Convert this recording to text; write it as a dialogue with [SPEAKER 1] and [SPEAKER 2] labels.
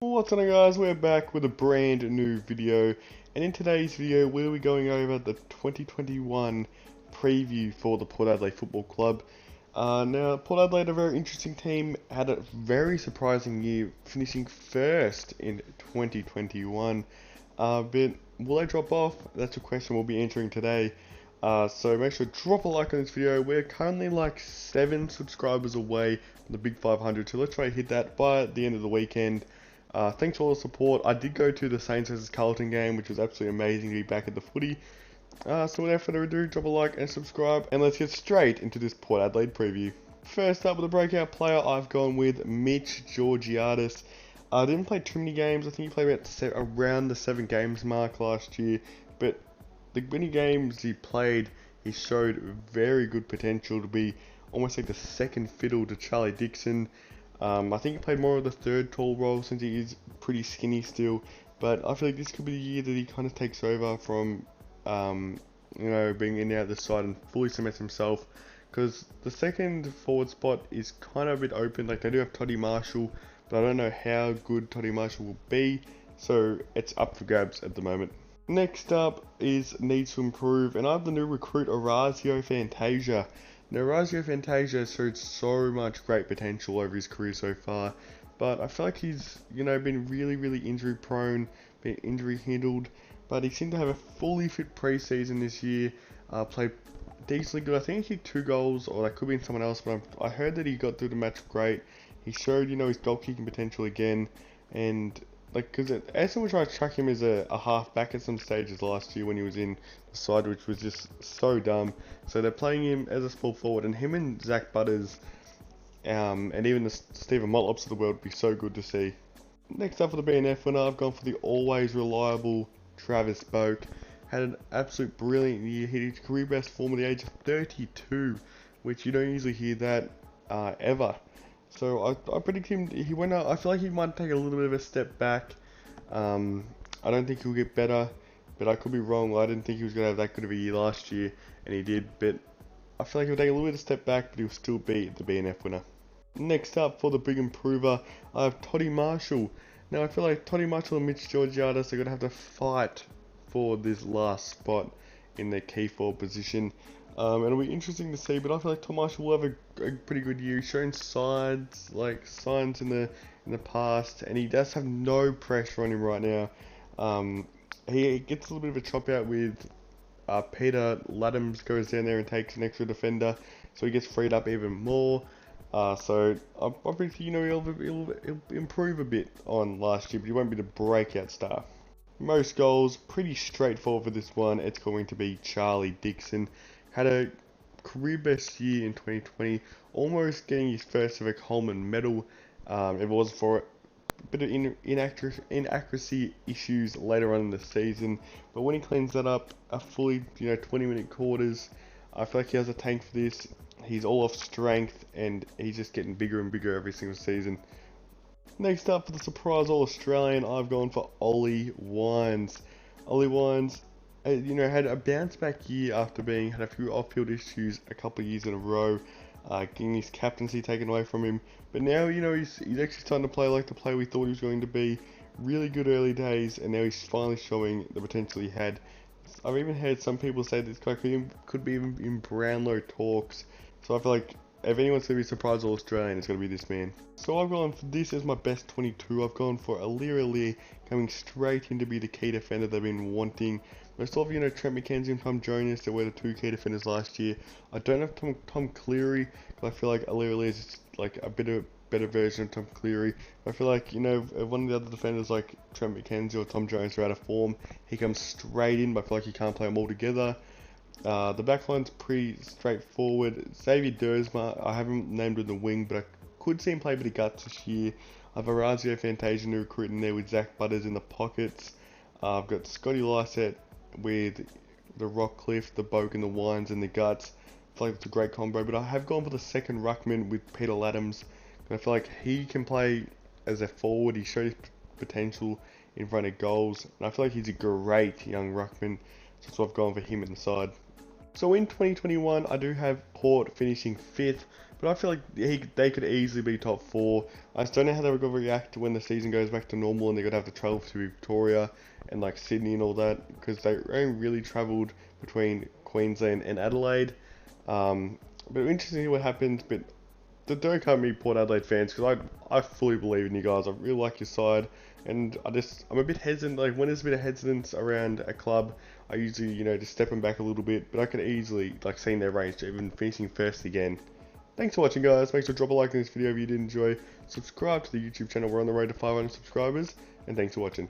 [SPEAKER 1] What's on guys, we're back with a brand new video, and in today's video we'll be going over the 2021 preview for the Port Adelaide Football Club. Now Port Adelaide, a very interesting team, had a very surprising year, finishing first in 2021, but will they drop off? That's a question we'll be answering today. So make sure to drop a like on this video. We're currently like 7 subscribers away from the big 500, so let's try to hit that by the end of the weekend. Thanks for all the support. I did go to the Saints vs Carlton game, which was absolutely amazing to be back at the footy. So without further ado, drop a like and subscribe, and let's get straight into this Port Adelaide preview. First up with a breakout player, I've gone with Mitch Georgiadis. I didn't play too many games. I think he played around the 7 games mark last year, but the many games he played, he showed very good potential to be almost like the second fiddle to Charlie Dixon. I think he played more of the third tall role since he is pretty skinny still, but I feel like this could be the year that he kind of takes over from, being in and out of the side and fully cements himself, because the second forward spot is kind of a bit open. Like, they do have Toby Marshall, but I don't know how good Toby Marshall will be, so it's up for grabs at the moment. Next up is needs to improve, and I have the new recruit Orazio Fantasia. Now, Orazio Fantasia showed so much great potential over his career so far, but I feel like he's, been really injury prone, been injury handled, but he seemed to have a fully fit preseason this year, played decently good. I think he hit 2 goals, or that could be in someone else, but I heard that he got through the match great. He showed, his goal kicking potential again, and because Essendon was trying to track him as a half back at some stages last year when he was in the side, which was just so dumb. So they're playing him as a small forward, and him and Zach Butters, and even the Stephen Motlops of the world would be so good to see. Next up for the BNF winner, I've gone for the always reliable Travis Boak. Had an absolute brilliant year, hit his career best form at the age of 32, which you don't usually hear that ever. So I predict he went out. I feel like he might take a little bit of a step back. I don't think he'll get better, but I could be wrong. I didn't think he was going to have that good of a year last year, and he did. But I feel like he'll take a little bit of a step back, but he'll still be the BNF winner. Next up for the big improver, I have Toby Marshall. Now I feel like Toby Marshall and Mitch Georgiadis are going to have to fight for this last spot in their key forward position. And it'll be interesting to see, but I feel like Toby Marshall will have a pretty good year. He's shown signs in the past, and he does have no pressure on him right now. He gets a little bit of a chop out with Peter Laddams goes down there and takes an extra defender, so he gets freed up even more. So I think he'll improve a bit on last year, but he won't be the breakout star. Most goals, pretty straightforward for this one. It's going to be Charlie Dixon. Had a career best year in 2020, almost getting his first ever Coleman medal. If it wasn't for a bit of inaccuracy issues later on in the season, but when he cleans that up, a fully 20-minute quarters, I feel like he has a tank for this. He's all off strength, and he's just getting bigger and bigger every single season. Next up for the surprise All-Australian, I've gone for Ollie Wines. Ollie Wines, had a bounce back year after had a few off-field issues a couple of years in a row, getting his captaincy taken away from him. But now, he's actually starting to play like the player we thought he was going to be. Really good early days, and now he's finally showing the potential he had. I've even heard some people say this guy could be even in Brownlow talks. So I feel like if anyone's going to be surprised All-Australian, it's going to be this man. So I've gone for this as my best 22. I've gone for Ollie coming straight in to be the key defender they've been wanting. Most of Trent McKenzie and Tom Jonas, that were the 2 key defenders last year. I don't have Tom Cleary, because I feel like Ollie is just like a better version of Tom Cleary. I feel like, if one of the other defenders like Trent McKenzie or Tom Jones are out of form, he comes straight in, but I feel like he can't play them all together. The backline's pretty straightforward. Xavier Dersma, I haven't named in the wing, but I could see him play a bit of guts this year. I've Orazio Fantasia new recruit in there with Zach Butters in the pockets. I've got Scotty Lysett with the Rockcliffe, the Boak and the Wines and the guts. I feel like it's a great combo, but I have gone for the second ruckman with Peter Laddams. I feel like he can play as a forward. He showed his potential in front of goals, and I feel like he's a great young ruckman. So that's why I've gone for him inside. So in 2021, I do have Port finishing 5th, but I feel like they could easily be top 4. I just don't know how they're going to react when the season goes back to normal and they're going to have to travel to Victoria and like Sydney and all that, because they only really travelled between Queensland and Adelaide. But interesting to see what happens, but don't come me Port Adelaide fans, because I fully believe in you guys. I really like your side, and I'm a bit hesitant. Like when there's a bit of hesitance around a club, I usually just step them back a little bit. But I could easily like see in their range to even finishing first again. Thanks for watching, guys. Make sure to drop a like on this video if you did enjoy. Subscribe to the YouTube channel. We're on the road to 500 subscribers, and thanks for watching.